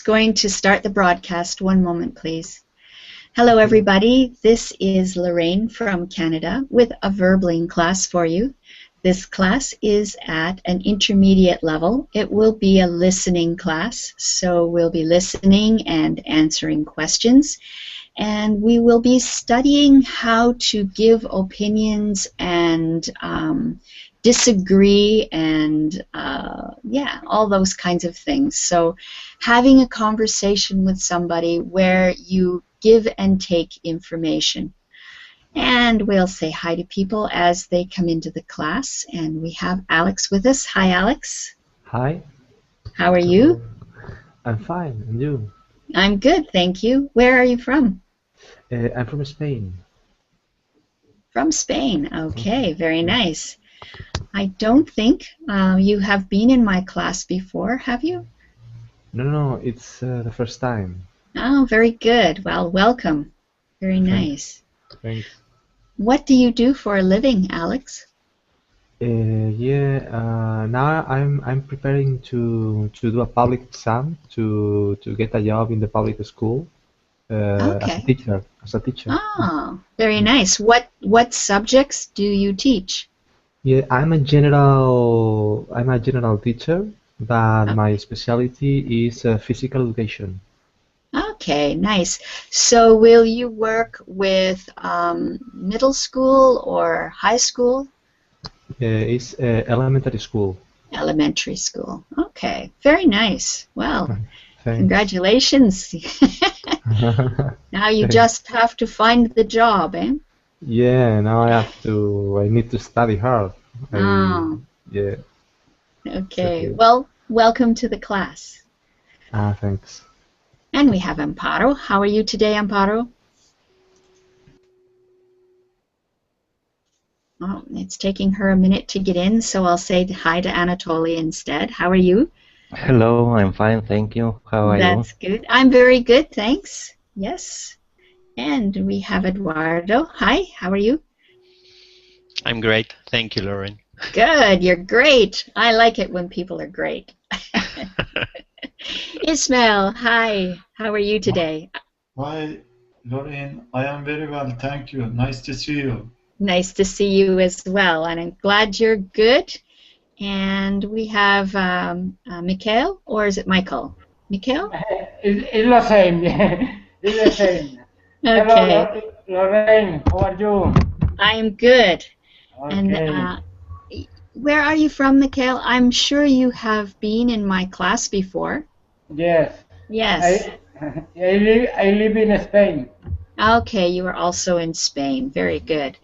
Going to start the broadcast. One moment, please. Hello, everybody. This is Lorraine from Canada with a Verbling class for you. This class is at an intermediate level. It will be a listening class, so we'll be listening and answering questions. And we will be studying how to give opinions and disagree and all those kinds of things. So having a conversation with somebody where you give and take information. And we'll say hi to people as they come into the class. And we have Alex with us. Hi, Alex. Hi. How are you? I'm fine, and you? I'm good, thank you. Where are you from? I'm from Spain. From Spain. Okay, very nice. I don't think you have been in my class before, have you? No, it's the first time. Oh, very good. Well, welcome. Very nice. Thanks. What do you do for a living, Alex? Now I'm preparing to do a public exam to get a job in the public school as a teacher. Oh, very nice. What subjects do you teach? Yeah, I'm a general teacher, but my specialty is physical education. Okay, nice. So will you work with middle school or high school? It's elementary school. Elementary school. Okay, very nice. Well, Thanks. Congratulations. Now you just have to find the job, eh? Yeah, now I need to study hard. Yeah. Okay, well, welcome to the class. Thanks. And we have Amparo. How are you today, Amparo? Oh, it's taking her a minute to get in, so I'll say hi to Anatoly instead. How are you? Hello, I'm fine, thank you. How are you? That's good. I'm very good, thanks. Yes. And we have Eduardo. Hi, how are you? I'm great. Thank you, Lauren. Good, you're great. I like it when people are great. Ismail, hi. How are you today? Hi, Lauren. I am very well, thank you. Nice to see you. Nice to see you as well, and I'm glad you're good. And we have Mikhail, or is it Michael? Mikhail? It's the same. It's the same. Okay. Hello, Lorraine. How are you? I am good. Okay. And where are you from, Mikhail? I'm sure you have been in my class before. Yes. Yes. I live in Spain. Okay, you are also in Spain. Very good.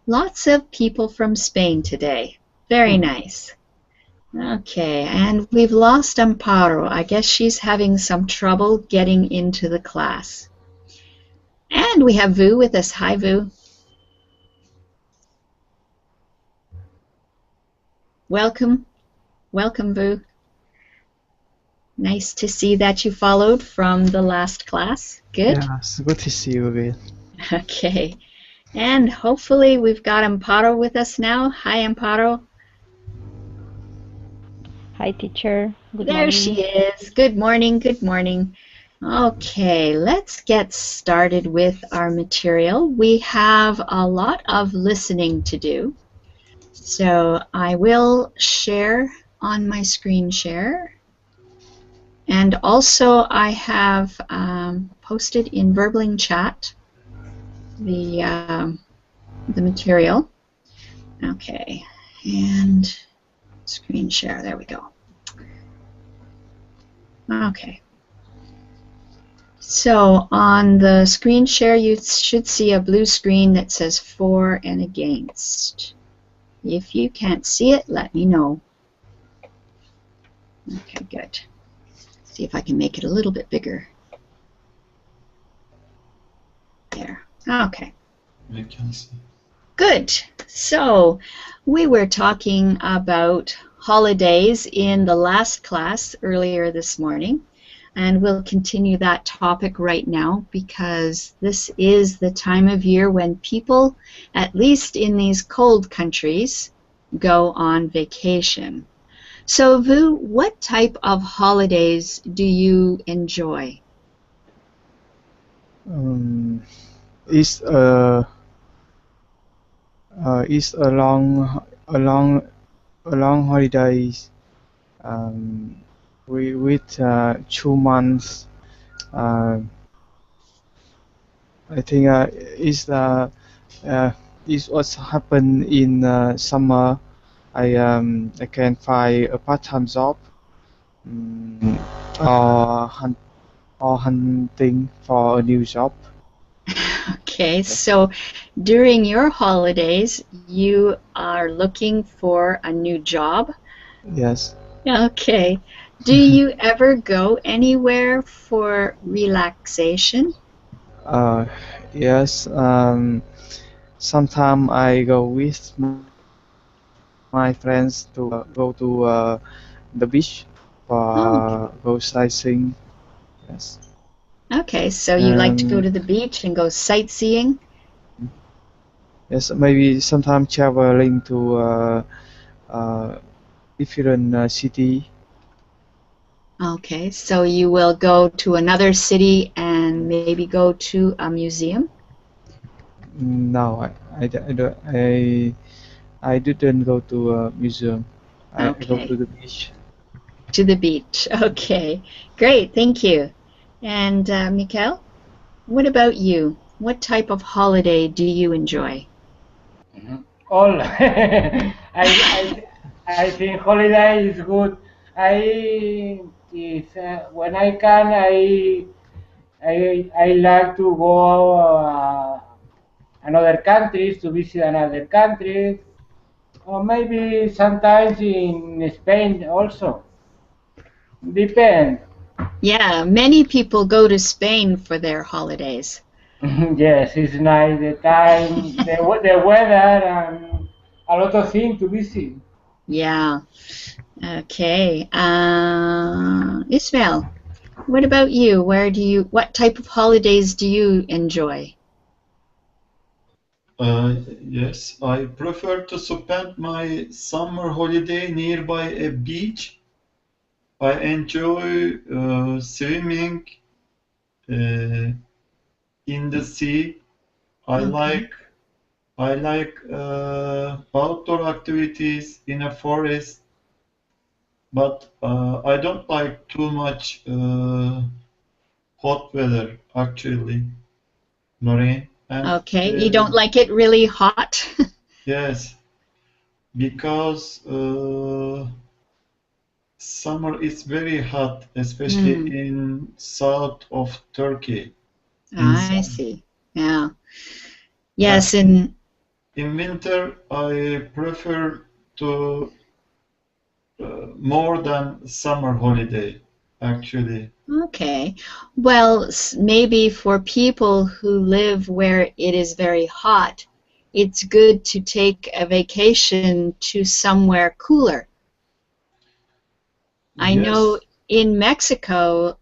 Lots of people from Spain today. Very nice. Okay, and we've lost Amparo. I guess she's having some trouble getting into the class. And we have Vu with us. Hi, Vu. Welcome. Welcome, Vu. Nice to see that you followed from the last class. Good. Yeah, it's good to see you again. Okay. And hopefully we've got Amparo with us now. Hi, Amparo. Hi, teacher. Good morning. There she is. Good morning. Good morning. Okay, let's get started with our material. We have a lot of listening to do. So I will share on my screen share. And also I have posted in Verbling chat the material. Okay, and screen share, there we go. Okay. So on the screen share you should see a blue screen that says for and against. If you can't see it, let me know. Okay, good. See if I can make it a little bit bigger. There. Okay. I can see. Good. So we were talking about holidays in the last class earlier this morning, and we'll continue that topic right now because this is the time of year when people, at least in these cold countries, go on vacation. So, Vu, what type of holidays do you enjoy? It's it's a long holidays. With 2 months. I think is what's happened in summer. I can find a part-time job, um, or hunting for a new job. Okay, so during your holidays, you are looking for a new job? Yes. Okay. Do you ever go anywhere for relaxation? Yes. Sometimes I go with my friends to go to the beach Oh, for go sightseeing. Yes. okay, so you like to go Um, to the beach and go sightseeing? yes, maybe sometimes traveling to different city. Okay, so you will go to another city and maybe go to a museum? No, I didn't go to a museum. I go Okay, to the beach. to the beach. Okay, great, thank you. And Mikhail, what about you? What type of holiday do you enjoy? All. I think holiday is good. I is when I can I like to go another countries to visit another countries, or maybe sometimes in Spain also. Depend. Yeah, many people go to Spain for their holidays. Yes, it's nice. The time, the weather, and a lot of things to visit. Yeah, okay. Ismail, what about you? What type of holidays do you enjoy? Yes, I prefer to spend my summer holiday nearby a beach. I enjoy swimming uh, in the sea. I Okay. like I like outdoor activities in a forest, but I don't like too much hot weather actually, Noreen. And Okay, you don't like it really hot? yes, because summer is very hot, especially Hmm, in south of Turkey in I summer. see. Yeah. And Yes, and in winter, I prefer to more than summer holiday, actually. okay. Well, maybe for people who live where it is very hot, it's good to take a vacation to somewhere cooler. I know Yes, in Mexico,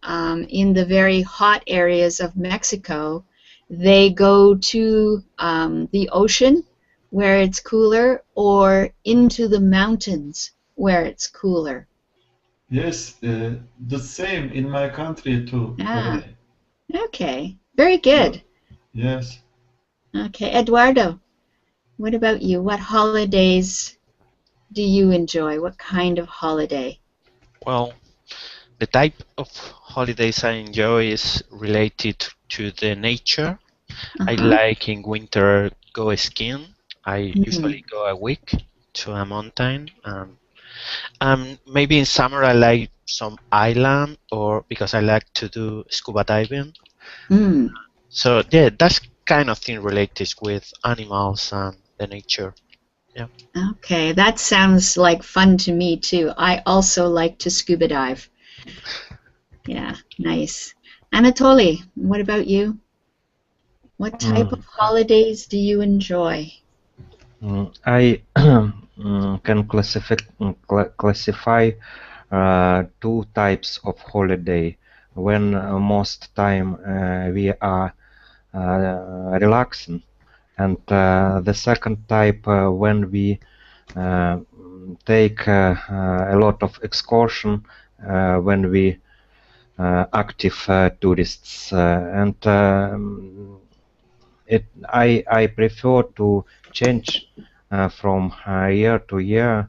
in the very hot areas of Mexico, they go to the ocean where it's cooler or into the mountains where it's cooler. yes, the same in my country too, Ah, Lorraine. okay. Very Uh, good. yes. Okay, Eduardo, what about you? What holidays do you enjoy? What kind of holiday? Well, the type of holidays I enjoy is related to the nature. I Uh-huh. like in winter go skiing. I Hmm. usually go a week to a mountain. Maybe in summer I like some island or because I like to do scuba diving. Hmm. So yeah, that's kind of thing related with animals and the nature. Yeah. Okay, that sounds like fun to me too. I also like to scuba dive. Yeah, nice. Anatoly, what about you? What type of Mm, holidays do you enjoy? I can classify two types of holiday. When most time we are relaxing, and the second type when we uh, take a lot of excursion when we active tourists, and I prefer to change from year to year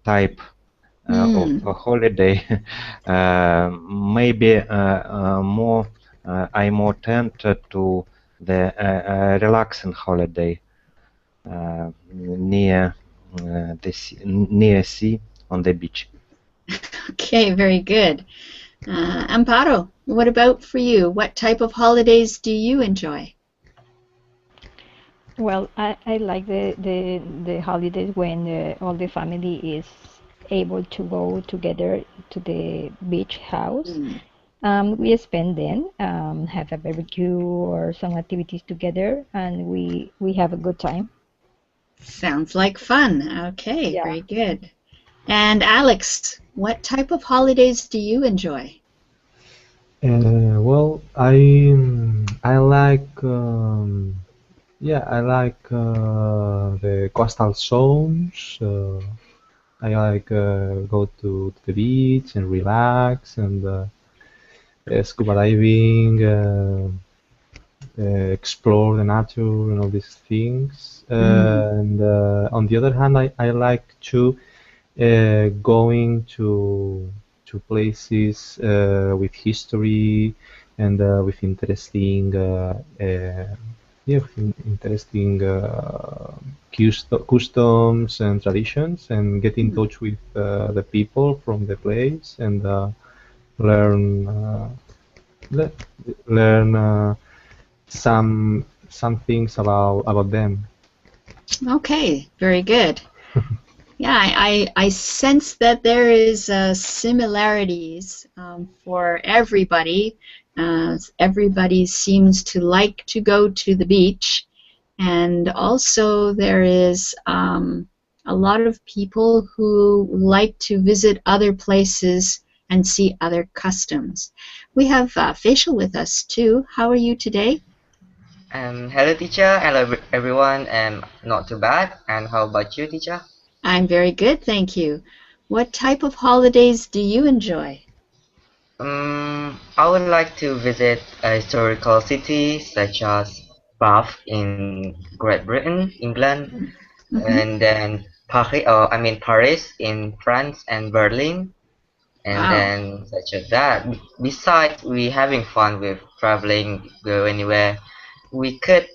type of a holiday. Maybe more I'm more tempted to the relaxing holiday near near sea on the beach. Okay, very good. Amparo, what about for you? What type of holidays do you enjoy? Well, I like the holidays when all the family is able to go together to the beach house. We spend then, have a barbecue or some activities together, and we have a good time. Sounds like fun. Okay, very good. And Alex, what type of holidays do you enjoy? Well, I like I like the coastal zones. I like go to the beach and relax and scuba diving, explore the nature and all these things. And on the other hand, I like to going to places with history and with interesting customs and traditions, and get in touch with the people from the place and learn some things about them. Okay, very good. Yeah, I sense that there is similarities for everybody. Everybody seems to like to go to the beach, and also there is a lot of people who like to visit other places and see other customs. We have Facial with us too. How are you today? Hello teacher, hello everyone, not too bad. And how about you, teacher? I'm very good, thank you. What type of holidays do you enjoy? I would like to visit a historical city such as Bath in Great Britain, England, and then Paris in France and Berlin, and then such as that. Besides, we having fun with traveling, go anywhere. We could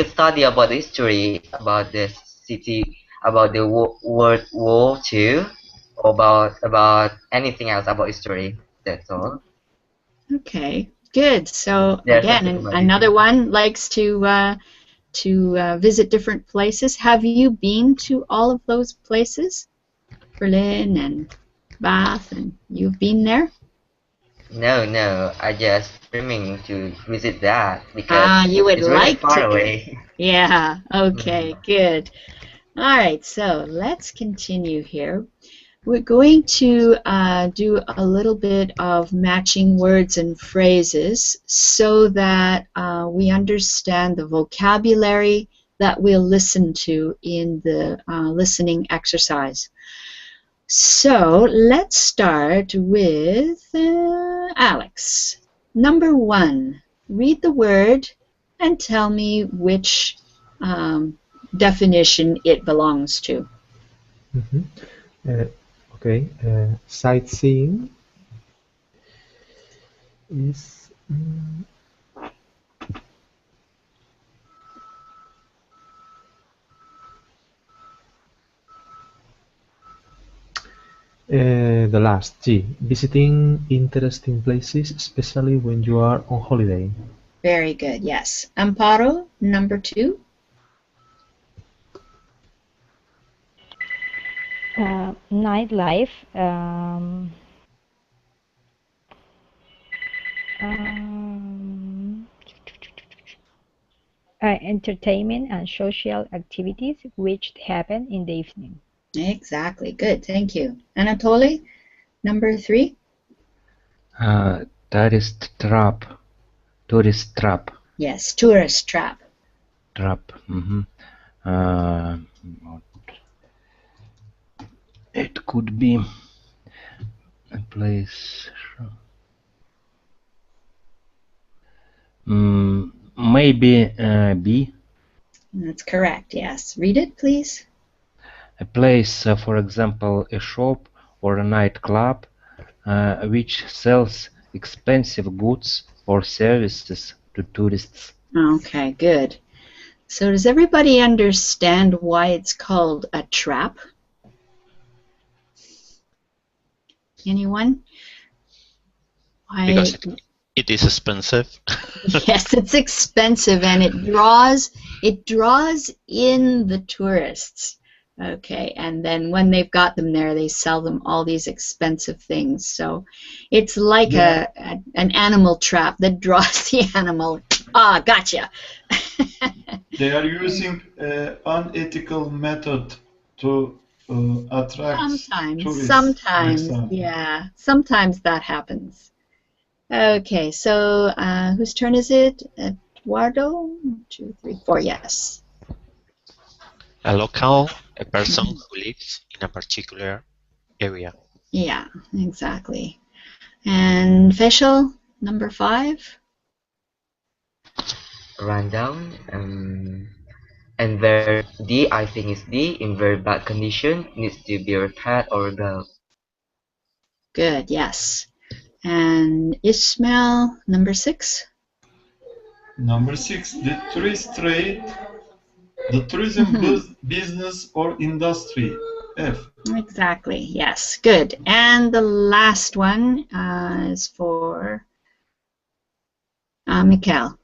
study about the history about the city, about the World War II, about anything else about history. That's all. Okay, good. So again, another one likes to visit different places. Have you been to all of those places? Berlin and Bath, and you've been there? No, I just dreaming to visit that because you would it's like really far to. away. Yeah, okay, good. All right, so let's continue here. We're going to do a little bit of matching words and phrases so that we understand the vocabulary that we'll listen to in the listening exercise. So let's start with Alex. Number 1, read the word and tell me which definition it belongs to. Okay, sightseeing is the last G, visiting interesting places, especially when you are on holiday. Very good, yes. Amparo, number 2. Nightlife, entertainment and social activities which happen in the evening. Exactly, good, thank you. Anatoly, number 3. Tourist trap. Yes, tourist trap. trap. It could be a place. Maybe B. That's correct, yes. Read it, please. A place, for example, a shop or a nightclub, which sells expensive goods or services to tourists. Okay, good. So does everybody understand why it's called a trap? Anyone? Why? Because it is expensive. Yes, it's expensive and it draws in the tourists. Okay, and then when they've got them there, they sell them all these expensive things. So it's like an animal trap that draws the animal. Ah, gotcha. They are using unethical method to attract tourists. Sometimes, yeah, sometimes that happens. Okay, so whose turn is it? Eduardo? 1, 2, 3, 4, yes. A local, a person who lives in a particular area. Yeah, exactly. And Facial, number 5? Rundown. And where D, I think is D, in very bad condition, needs to be repaired or rebuilt. Good, yes. And Ismail, number 6? Number 6, the tourist trade, the tourism business or industry. F. Exactly, yes, good. And the last one is for Mikhail.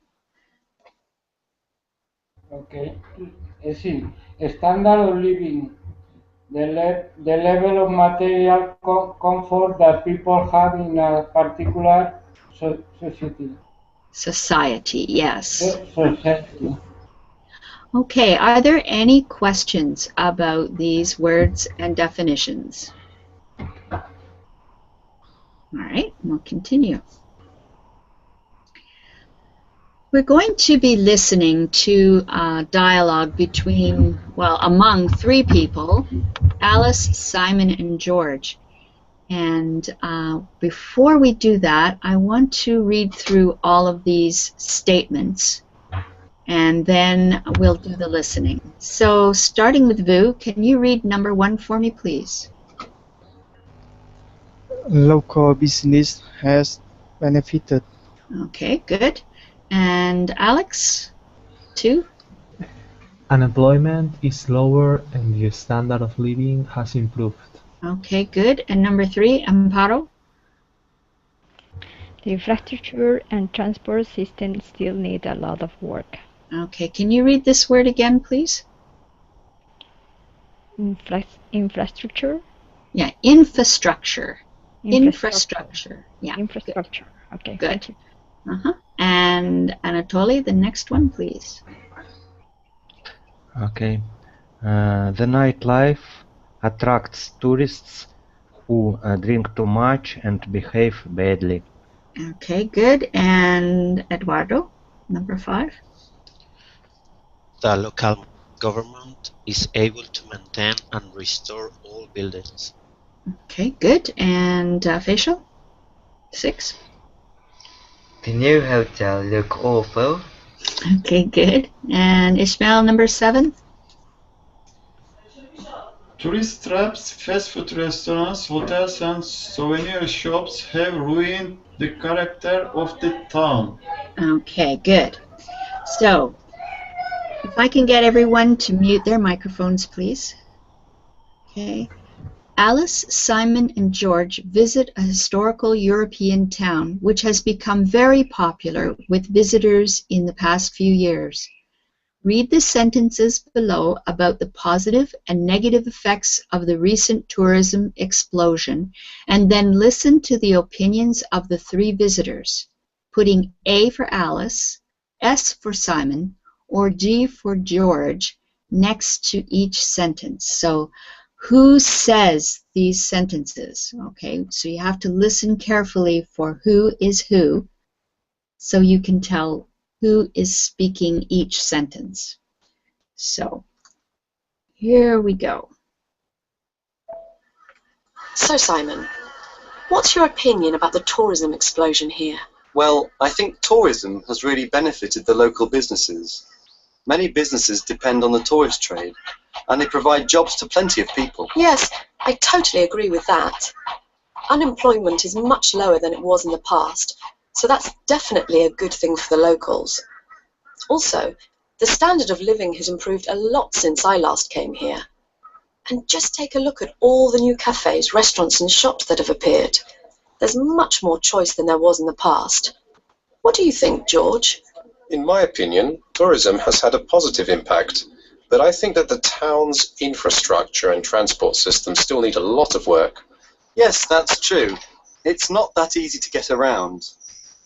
Okay. See, standard of living, the level of material comfort that people have in a particular society. Society, yes. Society. Okay, are there any questions about these words and definitions? All right, we'll continue. We're going to be listening to a dialogue between, well, among 3 people, Alice, Simon, and George. And before we do that, I want to read through all of these statements, and then we'll do the listening. So starting with Vu, can you read number 1 for me, please? Local business has benefited. Okay, good. And Alex, 2? Unemployment is lower and the standard of living has improved. Okay, good. And number 3, Amparo? The infrastructure and transport system still need a lot of work. Okay, can you read this word again, please? Infrastructure? Yeah, infrastructure. Infrastructure. Yeah. Infrastructure. Good. Okay, good. Thank you. And Anatoly, the next one, please. Okay. The nightlife attracts tourists who drink too much and behave badly. Okay, good. And Eduardo, number 5. The local government is able to maintain and restore all buildings. Okay, good. And Facial, 6. The new hotel look awful. Okay, good. And Ishmael, number 7. Tourist traps, fast food restaurants, hotels, and souvenir shops have ruined the character of the town. Okay, good. So, if I can get everyone to mute their microphones, please. Okay. Alice, Simon, and George visit a historical European town which has become very popular with visitors in the past few years. Read the sentences below about the positive and negative effects of the recent tourism explosion, and then listen to the opinions of the 3 visitors, putting A for Alice, S for Simon, or G for George next to each sentence. So, who says these sentences? Okay, so you have to listen carefully for who is who, so you can tell who is speaking each sentence. So here we go. So Simon, what's your opinion about the tourism explosion here? Well, I think tourism has really benefited the local businesses. Many businesses depend on the tourist trade, and they provide jobs to plenty of people. Yes, I totally agree with that. Unemployment is much lower than it was in the past, so that's definitely a good thing for the locals. Also, the standard of living has improved a lot since I last came here. And just take a look at all the new cafes, restaurants and shops that have appeared. There's much more choice than there was in the past. What do you think, George? In my opinion, tourism has had a positive impact, but I think that the town's infrastructure and transport system still need a lot of work. Yes, that's true. It's not that easy to get around.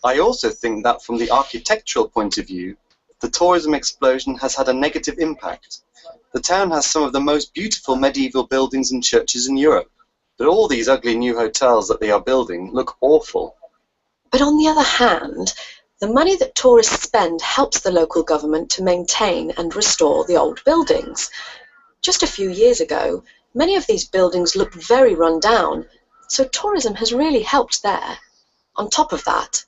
I also think that from the architectural point of view, the tourism explosion has had a negative impact. The town has some of the most beautiful medieval buildings and churches in Europe, but all these ugly new hotels that they are building look awful. But on the other hand, the money that tourists spend helps the local government to maintain and restore the old buildings. Just a few years ago, many of these buildings looked very run down, so tourism has really helped there. On top of that,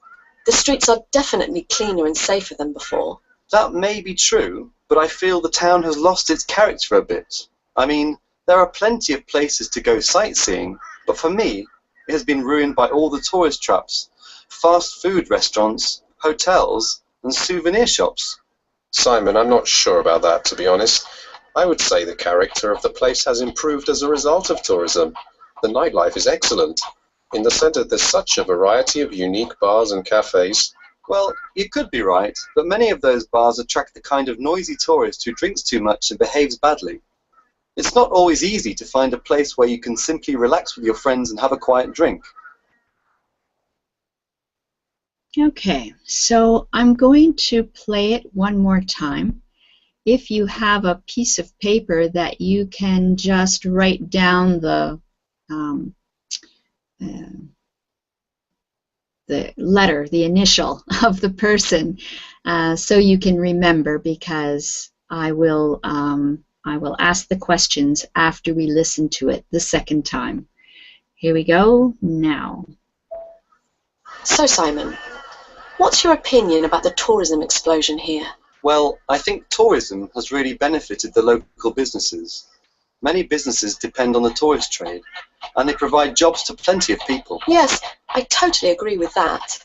the streets are definitely cleaner and safer than before. That may be true, but I feel the town has lost its character a bit. I mean, there are plenty of places to go sightseeing, but for me, it has been ruined by all the tourist traps, fast food restaurants, hotels, and souvenir shops. Simon, I'm not sure about that, to be honest. I would say the character of the place has improved as a result of tourism. The nightlife is excellent. In the center, there's such a variety of unique bars and cafes. Well, you could be right, but many of those bars attract the kind of noisy tourist who drinks too much and behaves badly. It's not always easy to find a place where you can simply relax with your friends and have a quiet drink. Okay, so I'm going to play it one more time. If you have a piece of paper that you can just write down the letter, the initial of the person, so you can remember, because I will ask the questions after we listen to it the second time. Here we go now. So Simon, what's your opinion about the tourism explosion here? Well, I think tourism has really benefited the local businesses. Many businesses depend on the tourist trade, and they provide jobs to plenty of people. Yes, I totally agree with that.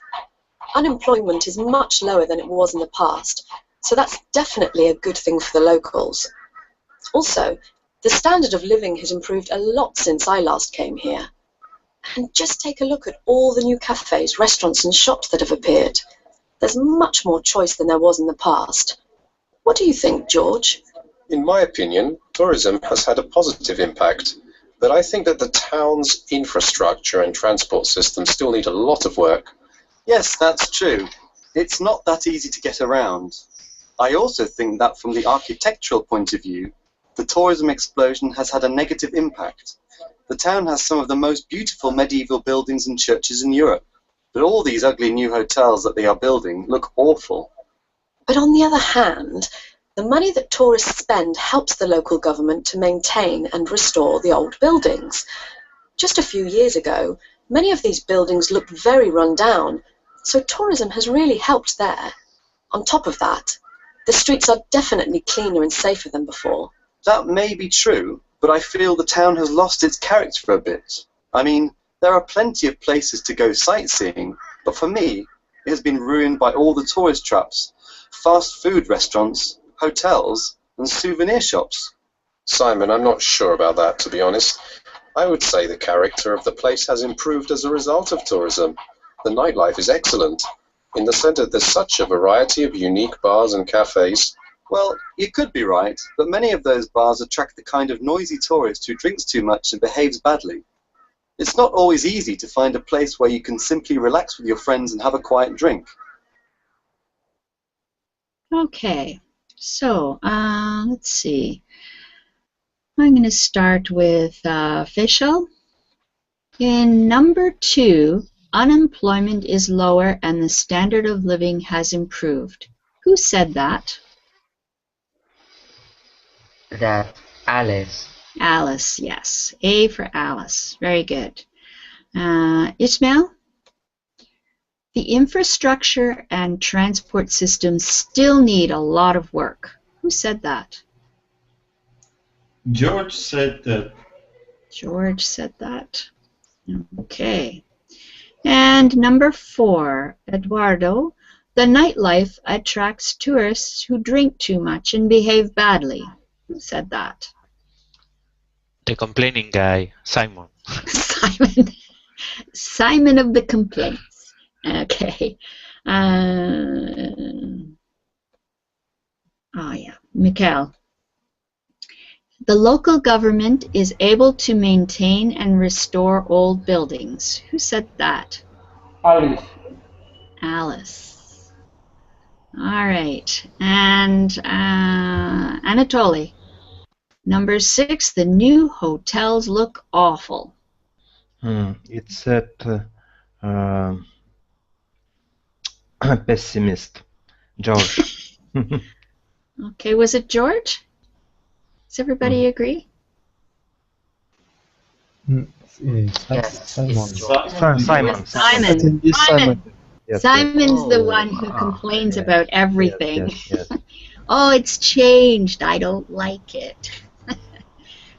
Unemployment is much lower than it was in the past, so that's definitely a good thing for the locals. Also, the standard of living has improved a lot since I last came here. And just take a look at all the new cafes, restaurants and shops that have appeared. There's much more choice than there was in the past. What do you think, George? In my opinion, tourism has had a positive impact, but I think that the town's infrastructure and transport system still need a lot of work. Yes, that's true. It's not that easy to get around. I also think that from the architectural point of view, the tourism explosion has had a negative impact. The town has some of the most beautiful medieval buildings and churches in Europe, but all these ugly new hotels that they are building look awful. But on the other hand, the money that tourists spend helps the local government to maintain and restore the old buildings. Just a few years ago, many of these buildings looked very run down, so tourism has really helped there. On top of that, the streets are definitely cleaner and safer than before. That may be true, but I feel the town has lost its character a bit. I mean, there are plenty of places to go sightseeing, but for me, it has been ruined by all the tourist traps, fast food restaurants, hotels, and souvenir shops. Simon, I'm not sure about that, to be honest. I would say the character of the place has improved as a result of tourism. The nightlife is excellent. In the center, there's such a variety of unique bars and cafes. Well, you could be right, but many of those bars attract the kind of noisy tourist who drinks too much and behaves badly. It's not always easy to find a place where you can simply relax with your friends and have a quiet drink. Okay, so let's see. I'm going to start with Fischl. In number 2, unemployment is lower and the standard of living has improved. Who said that? that Alice. Alice, yes. A for Alice. Very good. Ismail? The infrastructure and transport systems still need a lot of work. Who said that? George said that. George said that. Okay. And number 4, Eduardo. The nightlife attracts tourists who drink too much and behave badly. Who said that? The complaining guy, Simon. Simon. Simon of the complaints. Okay. Oh, yeah. Mikhail. The local government is able to maintain and restore old buildings. Who said that? Alice. Alice. All right. And Anatoly. Number 6, the new hotels look awful. It said pessimist. George. Okay, was it George? Does everybody agree? Simon. Simon. Simon. Simon. Yes, Simon's the yes. one who complains about everything. Yes. Oh, it's changed. I don't like it.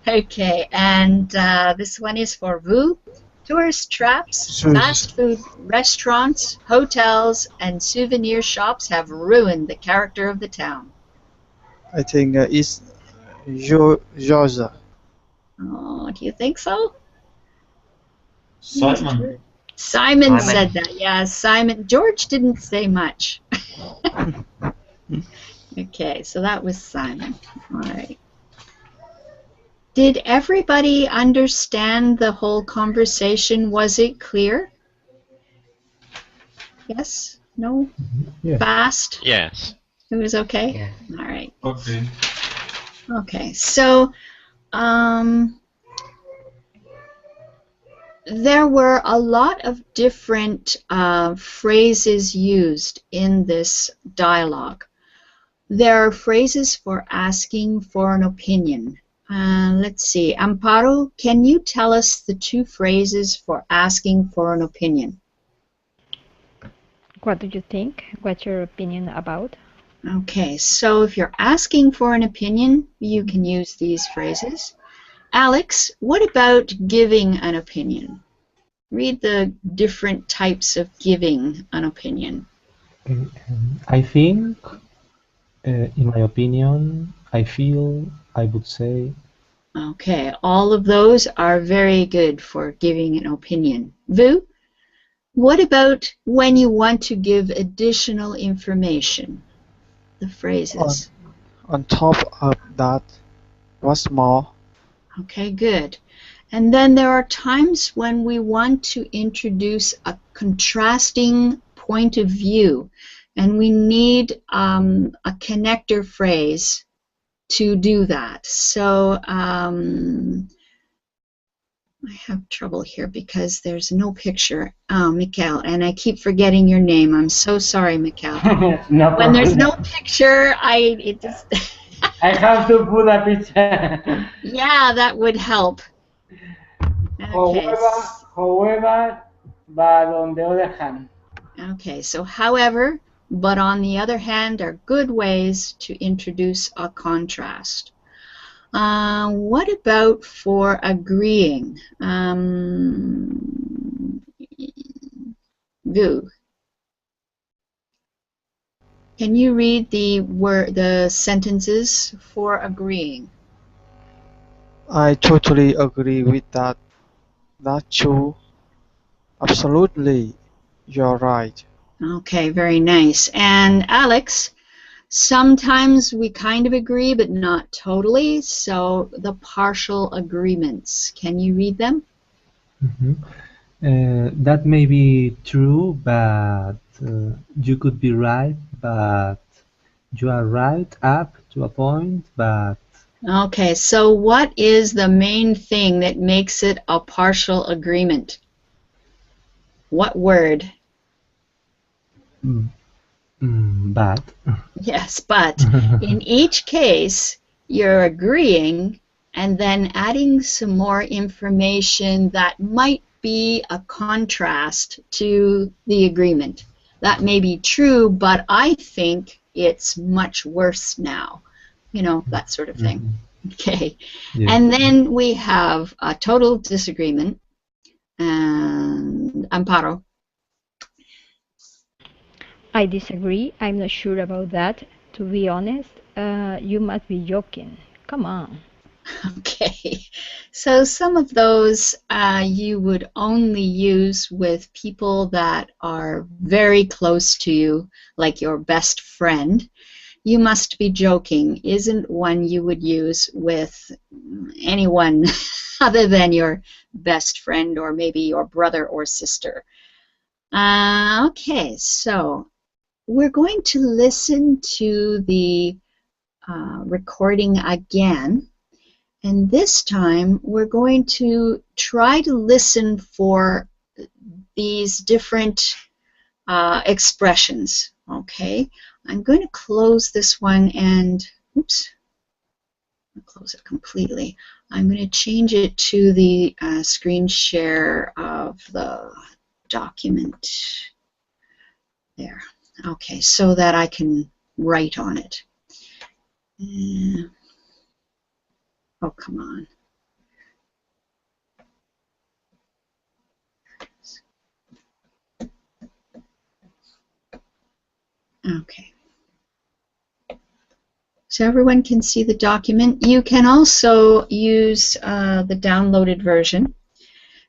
Okay, and this one is for Vu. Tourist traps, fast food restaurants, hotels, and souvenir shops have ruined the character of the town. I think it's George. Oh, do you think so? Simon. Simon said that, yeah. Simon. George didn't say much. Okay, so that was Simon. All right. Did everybody understand the whole conversation? Was it clear? Yes? No? Yeah. Fast? Yes. It was okay? Yeah. All right. Okay. Okay, so there were a lot of different phrases used in this dialogue. There are phrases for asking for an opinion. Let's see. Amparo, can you tell us the 2 phrases for asking for an opinion? What do you think? What's your opinion about? Okay, so if you're asking for an opinion, you can use these phrases. Alex, what about giving an opinion? Read the different types of giving an opinion. I think, in my opinion, I feel, I would say. Okay, all of those are very good for giving an opinion. Vu, what about when you want to give additional information? The phrases. On top of that, what's more? Okay, good. And then there are times when we want to introduce a contrasting point of view, and we need a connector phrase to do that. So I have trouble here because there's no picture. Mikhail, and I keep forgetting your name. I'm so sorry, Mikhail. No When there's no problem. picture, it just I have to put a picture. yeah, that would help. Okay. However, but on the other hand. Okay, so however, but on the other hand are good ways to introduce a contrast. What about for agreeing? Gu, can you read the sentences for agreeing? I totally agree with that. That's true. Absolutely. You're right. Okay, very nice. And Alex, sometimes we kind of agree, but not totally. So the partial agreements, can you read them? That may be true, but you could be right, but you are right up to a point, but... Okay, so what is the main thing that makes it a partial agreement? What word? But. Yes, but in each case, you're agreeing and then adding some more information that might be a contrast to the agreement. That may be true, but I think it's much worse now. You know, that sort of thing. Okay. Yeah. And then we have a total disagreement. And Amparo. I disagree. I'm not sure about that. To be honest, you must be joking. Come on. Okay, so some of those you would only use with people that are very close to you, like your best friend. You must be joking isn't one you would use with anyone other than your best friend or maybe your brother or sister. Okay, so we're going to listen to the recording again. And this time, we're going to try to listen for these different expressions, okay? I'm going to close this one and, oops, I'll close it completely. I'm going to change it to the screen share of the document. There. Okay, so that I can write on it. Oh, come on. Okay. So everyone can see the document. You can also use the downloaded version.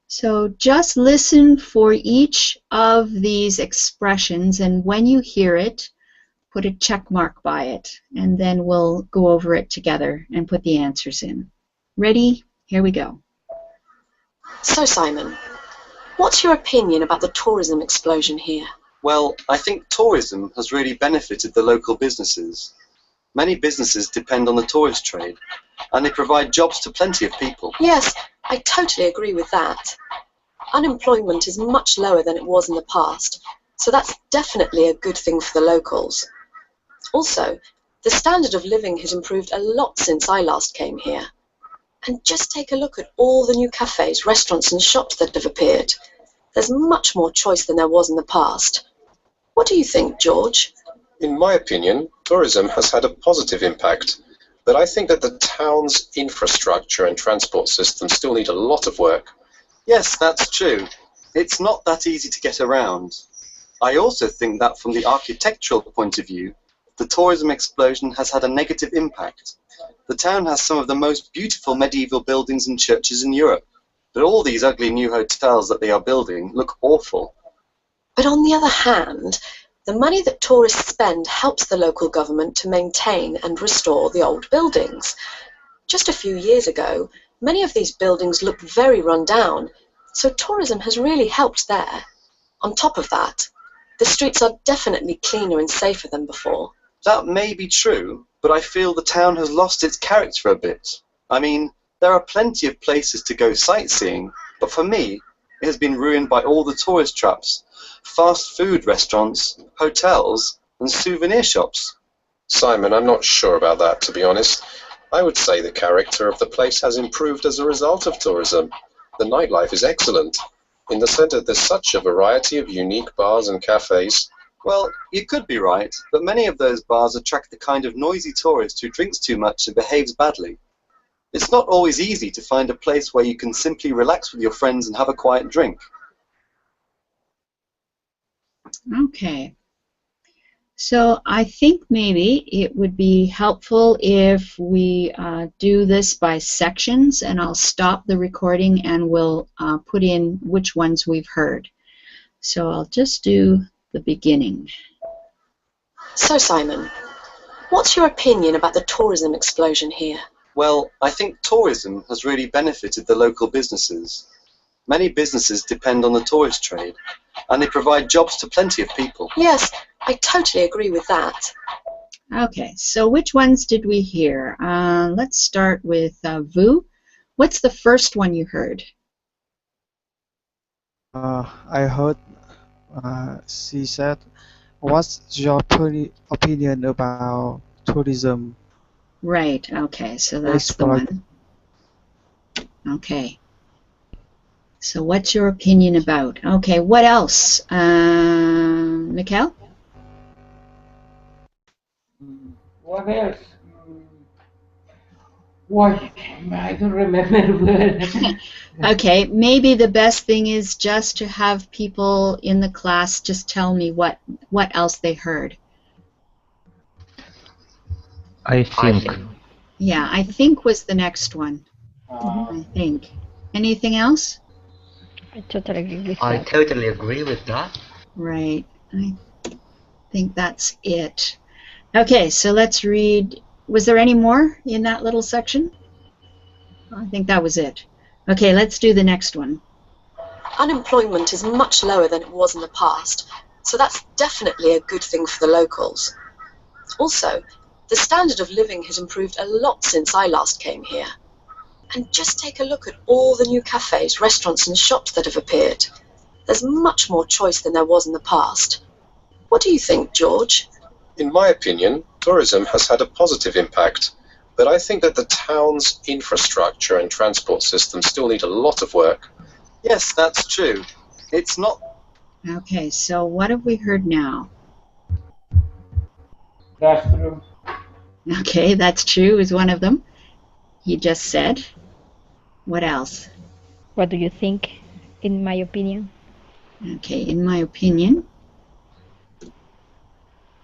So just listen for each of these expressions, and when you hear it, put a check mark by it, and then we'll go over it together and put the answers in. Ready? Here we go. So, Simon, what's your opinion about the tourism explosion here? Well, I think tourism has really benefited the local businesses. Many businesses depend on the tourist trade, and they provide jobs to plenty of people. Yes, I totally agree with that. Unemployment is much lower than it was in the past, so that's definitely a good thing for the locals. Also, the standard of living has improved a lot since I last came here. And just take a look at all the new cafes, restaurants and shops that have appeared. There's much more choice than there was in the past. What do you think, George? In my opinion, tourism has had a positive impact, but I think that the town's infrastructure and transport system still need a lot of work. Yes, that's true. It's not that easy to get around. I also think that from the architectural point of view, the tourism explosion has had a negative impact. The town has some of the most beautiful medieval buildings and churches in Europe, but all these ugly new hotels that they are building look awful. But on the other hand, the money that tourists spend helps the local government to maintain and restore the old buildings. Just a few years ago, many of these buildings looked very run down, so tourism has really helped there. On top of that, the streets are definitely cleaner and safer than before. That may be true, but I feel the town has lost its character a bit. I mean, there are plenty of places to go sightseeing, but for me, it has been ruined by all the tourist traps, fast food restaurants, hotels, and souvenir shops. Simon, I'm not sure about that, to be honest. I would say the character of the place has improved as a result of tourism. The nightlife is excellent. In the center, there's such a variety of unique bars and cafes. Well, you could be right, but many of those bars attract the kind of noisy tourist who drinks too much and behaves badly. It's not always easy to find a place where you can simply relax with your friends and have a quiet drink. Okay. So I think maybe it would be helpful if we do this by sections, and I'll stop the recording and we'll put in which ones we've heard. So I'll just do the beginning. So, Simon, what's your opinion about the tourism explosion here? Well, I think tourism has really benefited the local businesses. Many businesses depend on the tourist trade, and they provide jobs to plenty of people. Yes, I totally agree with that. Okay, so which ones did we hear? Let's start with Vu. What's the first one you heard? I heard she said, "What's your opinion about tourism?" Right, okay, so that's the one. Okay. So what's your opinion about? Okay, what else? Mikhail? What else? Why? I don't remember well. Okay, maybe the best thing is just to have people in the class just tell me what else they heard. I think. Yeah, I think was the next one. I think. Anything else? I totally agree with I that. totally agree with that. Right. I think that's it. Okay, so let's read. Was there any more in that little section? I think that was it. Okay, let's do the next one. Unemployment is much lower than it was in the past, so that's definitely a good thing for the locals. Also, the standard of living has improved a lot since I last came here. And just take a look at all the new cafes, restaurants and shops that have appeared. There's much more choice than there was in the past. What do you think, George? In my opinion, tourism has had a positive impact, but I think that the town's infrastructure and transport system still need a lot of work. Yes, that's true. It's not... Okay, so what have we heard now? That's true. Okay, that's true is one of them. He just said. What else? What do you think, in my opinion? Okay, in my opinion.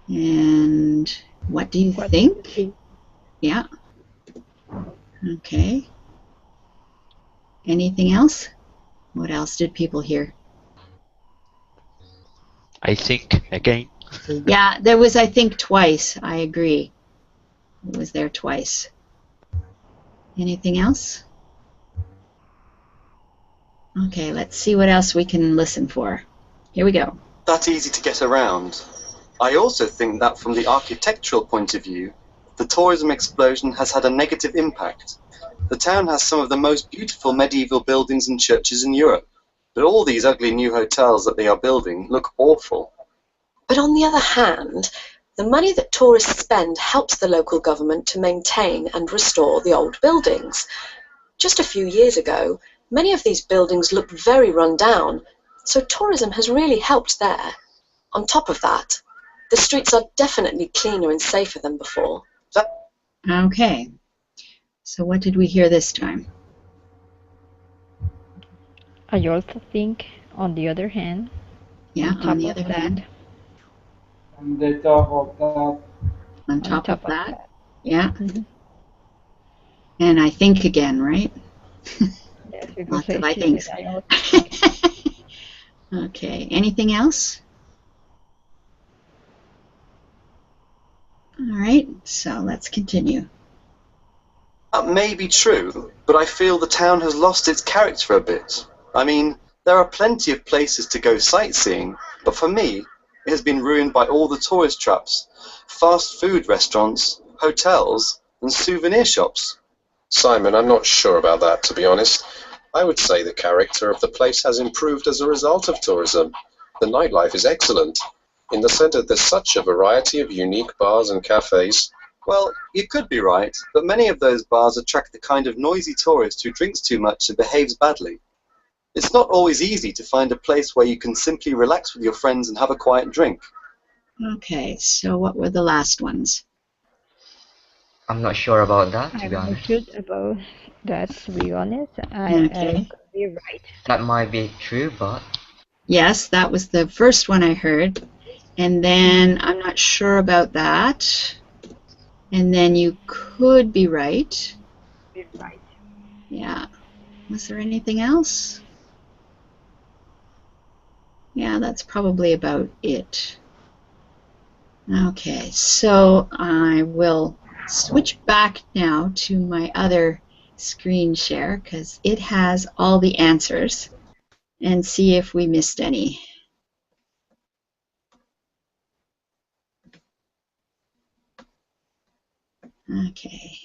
And what do you think? Yeah. Okay. Anything else? What else did people hear? I think again. Yeah, there was, I think, twice. I agree. It was there twice. Anything else? Okay, let's see what else we can listen for. Here we go. that easy to get around. I also think that from the architectural point of view, the tourism explosion has had a negative impact. The town has some of the most beautiful medieval buildings and churches in Europe, but all these ugly new hotels that they are building look awful. But on the other hand, the money that tourists spend helps the local government to maintain and restore the old buildings. Just a few years ago, many of these buildings looked very run down, so tourism has really helped there. On top of that, the streets are definitely cleaner and safer than before. Okay. So what did we hear this time? I also think, on the other hand, Yeah, on the of other that, hand. On the top of that. On top of that. that. Yeah. Mhm. And I think again, right? Yes, because Lots of I I see thinks. that I also Okay. Anything else? All right. So let's continue. That may be true, but I feel the town has lost its character a bit. I mean, there are plenty of places to go sightseeing, but for me, it has been ruined by all the tourist traps, fast food restaurants, hotels, and souvenir shops. Simon, I'm not sure about that, to be honest. I would say the character of the place has improved as a result of tourism. The nightlife is excellent. In the centre, there's such a variety of unique bars and cafes. Well, you could be right, but many of those bars attract the kind of noisy tourist who drinks too much and behaves badly. It's not always easy to find a place where you can simply relax with your friends and have a quiet drink. Okay. So what were the last ones? I'm not sure about that, to I'm be not honest. sure about that, to be honest. I Okay. could be right. That might be true, but Yes, that was the first one I heard. And then I'm not sure about that. And then you could be right. Be right. Yeah. Was there anything else? Yeah, that's probably about it. Okay, so I will switch back now to my other screen share because it has all the answers and see if we missed any. Okay.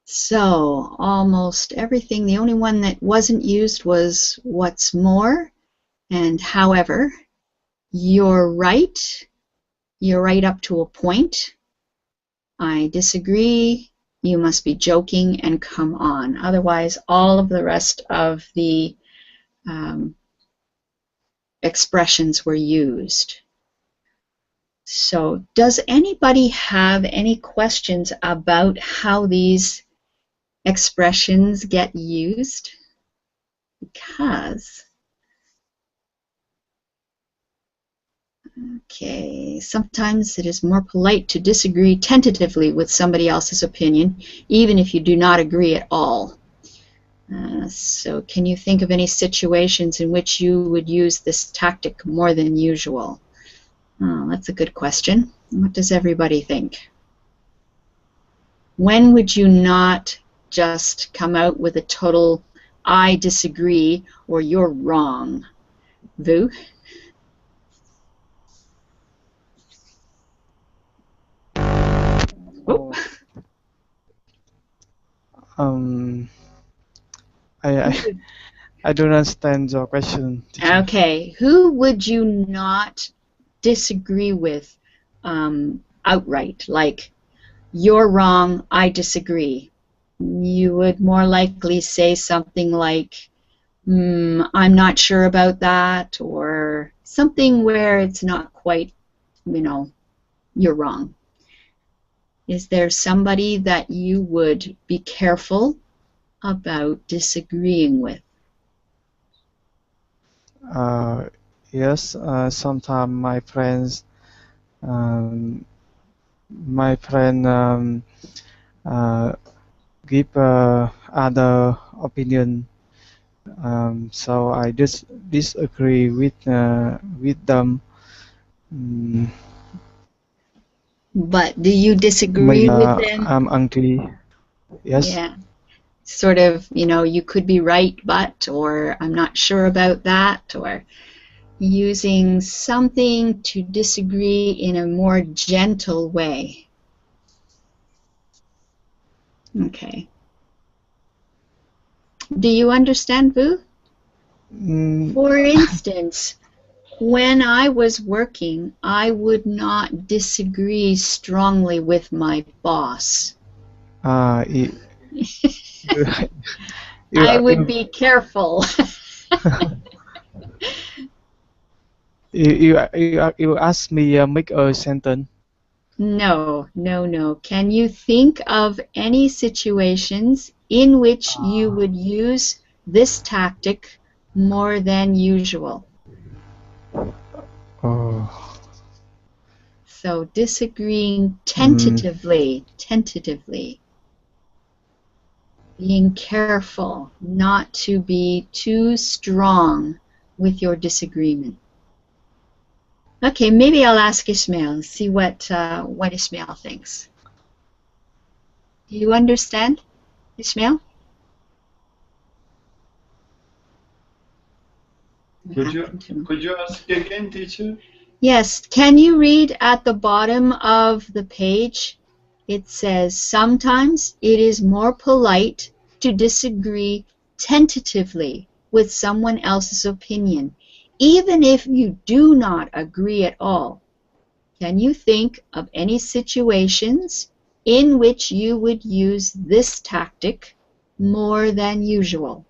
So almost everything, the only one that wasn't used was what's more and however. You're right. you're right up to a point. I disagree. You must be joking and come on. Otherwise, all of the rest of the expressions were used. So, does anybody have any questions about how these expressions get used? Because, okay, sometimes it is more polite to disagree tentatively with somebody else's opinion, even if you do not agree at all. So can you think of any situations in which you would use this tactic more than usual? Oh, that's a good question. What does everybody think? When would you not just come out with a total I disagree or you're wrong? Vu? Oh. I don't understand your question, teacher. Okay, who would you not disagree with outright? Like, you're wrong, I disagree. You would more likely say something like, I'm not sure about that, or something where it's not quite, you're wrong. Is there somebody that you would be careful about disagreeing with? Yes, sometimes my friend give other opinion, so I disagree with them. But do you disagree with them? I'm angry. Yes. Yeah. Sort of, you could be right, but, or I'm not sure about that, or using something to disagree in a more gentle way. Okay. Do you understand, Vu? For instance, when I was working, I would not disagree strongly with my boss. I would be careful. You ask me make a sentence. No. Can you think of any situations in which you would use this tactic more than usual? So disagreeing tentatively, being careful not to be too strong with your disagreement. Okay, maybe I'll ask Ismail, see what Ismail thinks. Do you understand, Ismail? Could you ask again, teacher? Yes. Can you read at the bottom of the page? It says, sometimes it is more polite to disagree tentatively with someone else's opinion, even if you do not agree at all. Can you think of any situations in which you would use this tactic more than usual?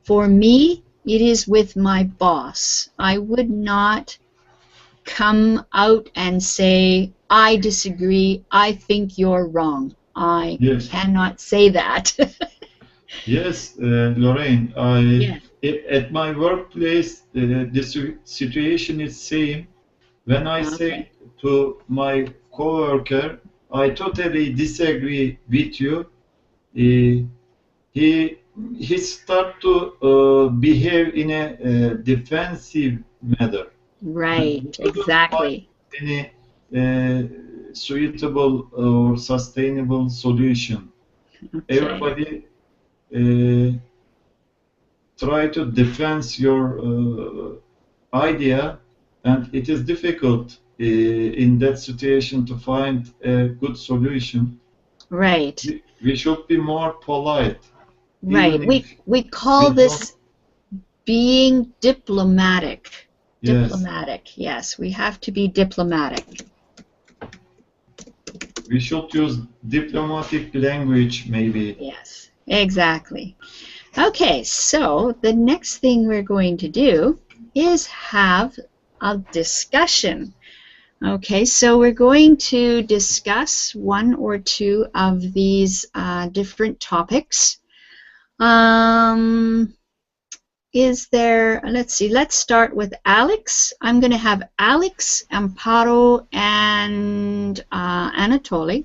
For me, it is with my boss. I would not come out and say, I disagree, I think you're wrong. I cannot say that. Yes, Lorraine, at my workplace, this situation is same. When I say to my coworker, I totally disagree with you, he start to behave in a defensive manner. Right, exactly. Any suitable or sustainable solution. Okay. Everybody try to defend your idea, and it is difficult in that situation to find a good solution. Right. We should be more polite. Right. We call this being diplomatic. Yes. Diplomatic. Yes, we have to be diplomatic. We should use diplomatic language, maybe. Yes, exactly. Okay, so the next thing we're going to do is have a discussion. Okay, so we're going to discuss one or two of these different topics. Is there, let's see, let's start with Alex. I'm going to have Alex, Amparo, and Anatoly.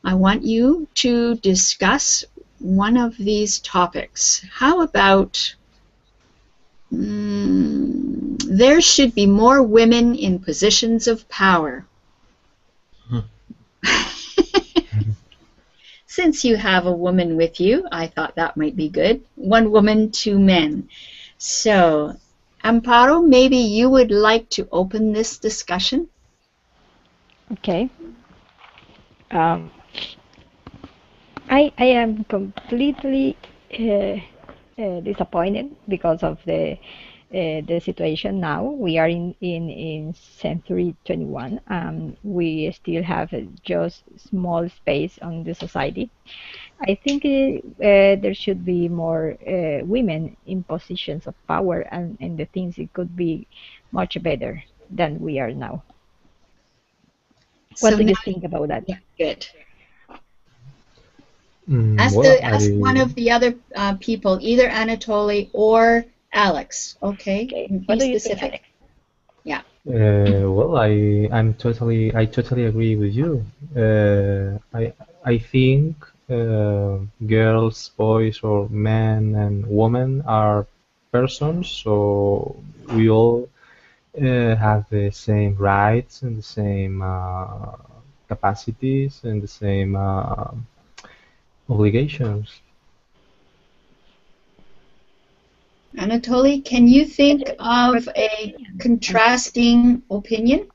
I want you to discuss one of these topics. How about there should be more women in positions of power? Since you have a woman with you, I thought that might be good. One woman, two men. So, Amparo, maybe you would like to open this discussion? Okay. I am completely disappointed because of the situation now. We are in century 21. We still have just small space on the society. I think there should be more women in positions of power, and the things it could be much better than we are now. What do you think about that? Yeah, good. Ask one of the other people, either Anatoly or Alex. Okay. What do you specific. think, Alex? Yeah. Well, I totally agree with you. I think girls, boys, or men and women are persons, so we all have the same rights and the same capacities and the same obligations. Anatoly, can you think of a contrasting opinion?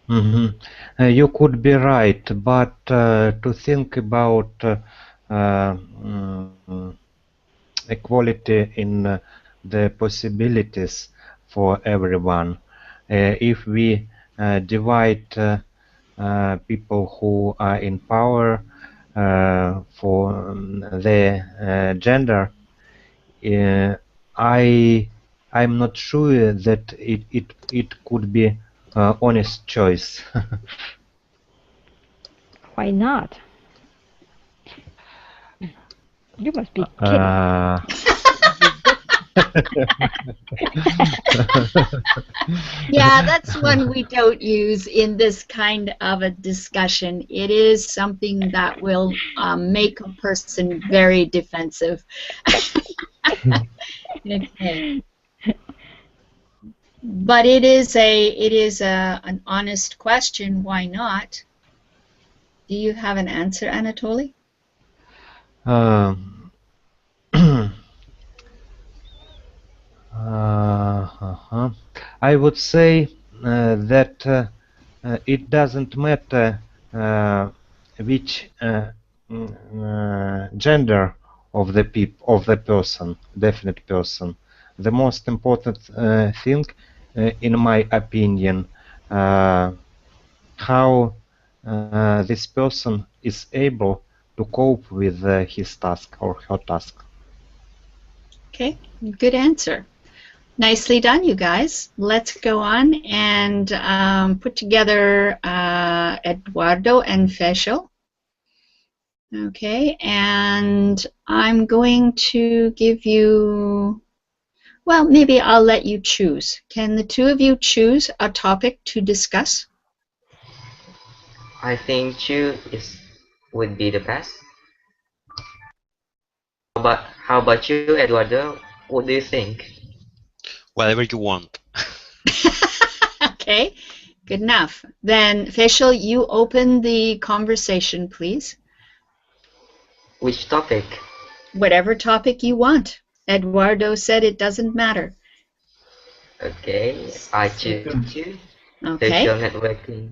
You could be right, but to think about equality in the possibilities for everyone, if we divide people who are in power for their gender, I'm not sure that it could be honest choice. Why not? You must be kidding. Yeah, that's one we don't use in this kind of a discussion. It is something that will make a person very defensive. Okay. But it is an honest question. Why not? Do you have an answer, Anatoly? I would say that it doesn't matter which gender of the definite person. The most important thing, in my opinion, how this person is able to cope with his task or her task. Okay, good answer. Nicely done, you guys. Let's go on and put together Eduardo and Fesho. Okay, and I'm going to give you, well, maybe I'll let you choose. Can the two of you choose a topic to discuss? I think Chu would be the best. How about you, Eduardo? What do you think? Whatever you want. Okay, good enough. Then, Facial, you open the conversation, please. Which topic? Whatever topic you want. Eduardo said it doesn't matter. Okay, I choose Chu. Okay. Social networking.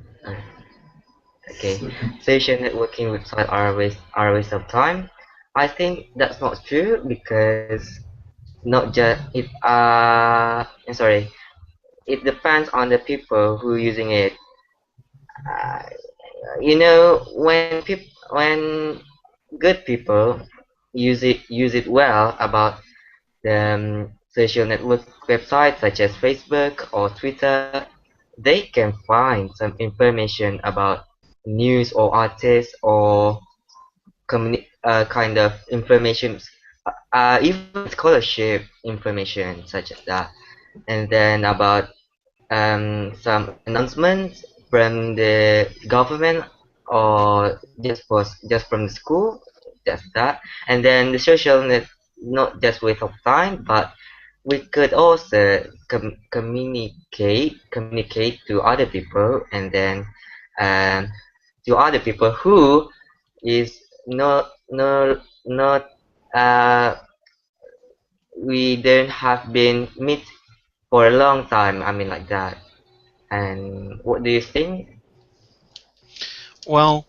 Okay, social networking websites are a waste of time. I think that's not true because not just it. It depends on the people who are using it. you know, when good people use it well about the social network websites such as Facebook or Twitter, they can find some information about news or artists or kind of information, even scholarship information such as that, and then about some announcements from the government or just from the school, just that, and then the social net, not just waste of time, but we could also communicate to other people, and then um, to other people who is not we don't have been meet for a long time. I mean like that. And what do you think? Well,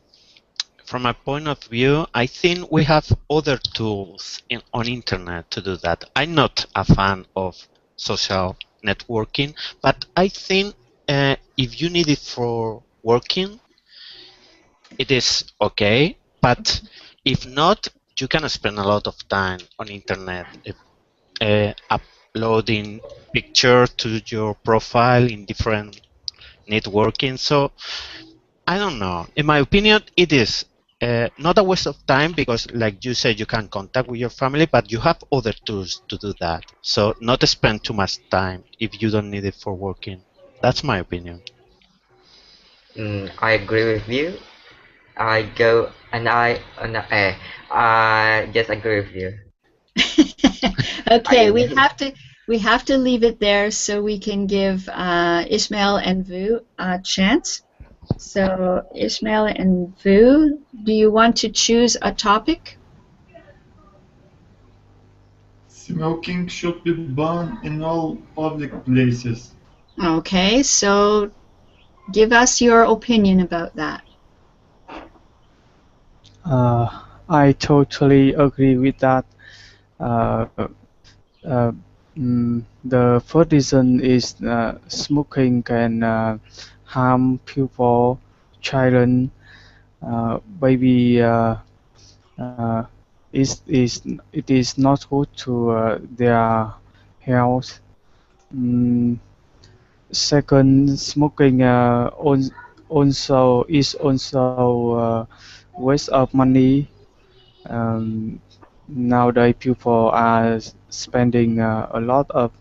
from my point of view, I think we have other tools on internet to do that. I'm not a fan of social networking, but I think if you need it for working, it is okay. But if not, you can spend a lot of time on internet uploading pictures to your profile in different networking. So I don't know. In my opinion, it is not a waste of time because, like you said, you can contact with your family, but you have other tools to do that. So not spend too much time if you don't need it for working. That's my opinion. I agree with you. I go and I just agree with you. Okay, we have to leave it there so we can give Ishmael and Vu a chance. So Ishmael and Vu, do you want to choose a topic? Smoking should be banned in all public places. Okay, so give us your opinion about that. I totally agree with that. Uh, the first reason is smoking can harm people, children, baby. It is not good to their health. Second, smoking also is waste of money. Nowadays, people are spending a lot of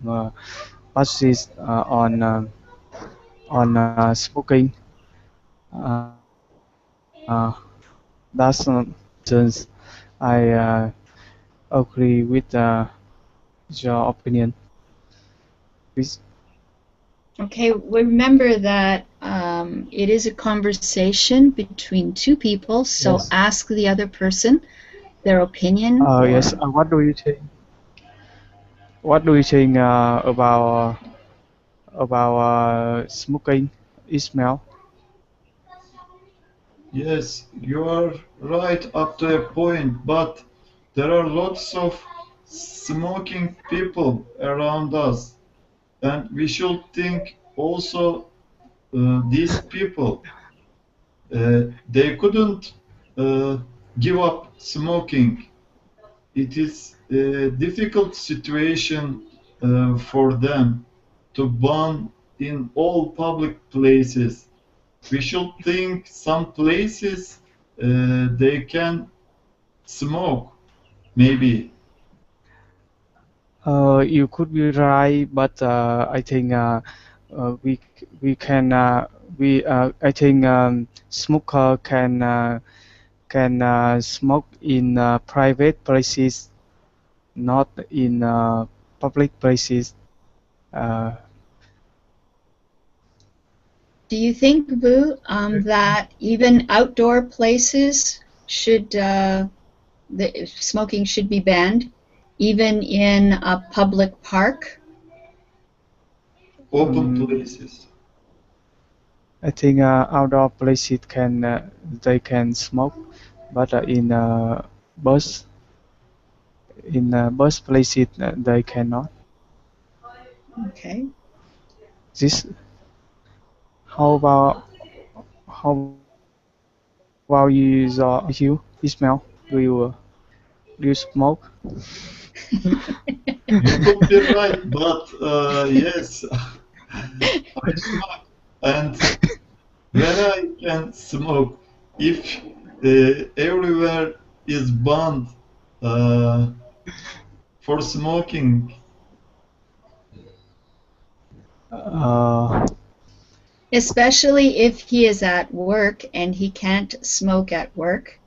budgets on smoking. That's reasons I agree with your opinion. Please. Okay, remember that it is a conversation between two people, so Yes. ask the other person their opinion. Yes. What do you think? What do you think about smoking, Ismail? Yes, you are right up to a point, but there are lots of smoking people around us, and we should think also these people. They couldn't give up smoking. It is a difficult situation for them to ban in all public places. We should think some places they can smoke, maybe. You could be right, but I think we can I think smoker can smoke in private places, not in public places. Do you think, Vu, that even outdoor places should smoking should be banned, even in a public park? Open places. I think outdoor places they can smoke, but bus bus places they cannot. Okay. This how about while you smell? Do you smoke? You could be right, but yes, I smoke. And where I can smoke, if everywhere is banned for smoking, Especially if he is at work and he can't smoke at work,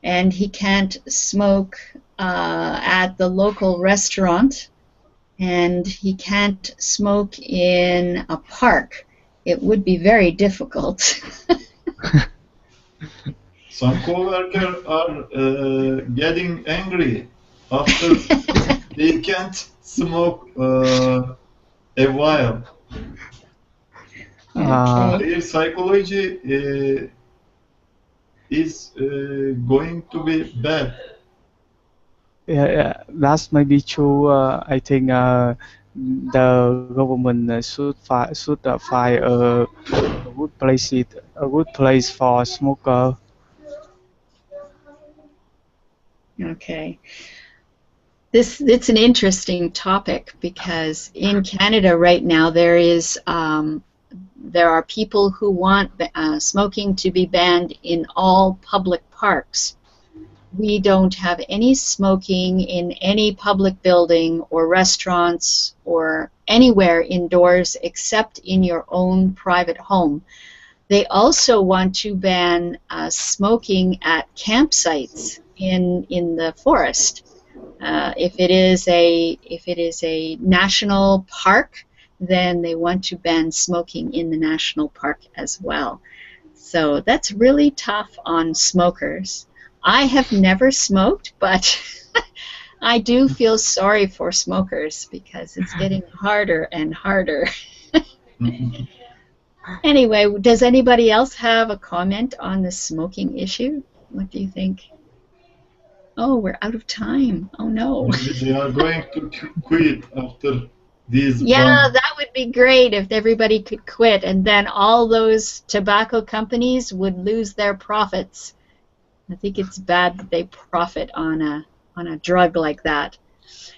and he can't smoke at the local restaurant, and he can't smoke in a park, it would be very difficult. some coworkers are getting angry after they can't smoke a while. Their psychology is going to be bad. Yeah, that may be true. I think the government should find a good place for smoker. Okay. It's an interesting topic because in Canada right now there are people who want smoking to be banned in all public parks. We don't have any smoking in any public building or restaurants or anywhere indoors except in your own private home. They also want to ban smoking at campsites in the forest. If it is a national park, then they want to ban smoking in the national park as well. So that's really tough on smokers. I have never smoked, but I do feel sorry for smokers because it's getting harder and harder. Anyway, does anybody else have a comment on the smoking issue? What do you think? Oh, we're out of time. Oh no. Maybe they are going to quit after these. Yeah, that would be great if everybody could quit, and then all those tobacco companies would lose their profits. I think it's bad that they profit on a drug like that.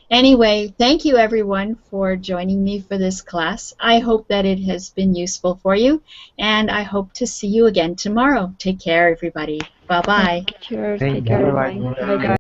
Anyway, thank you everyone for joining me for this class. I hope that it has been useful for you, and I hope to see you again tomorrow. Take care, everybody. Bye-bye. Sure. Thank Take care. you. Bye. Bye.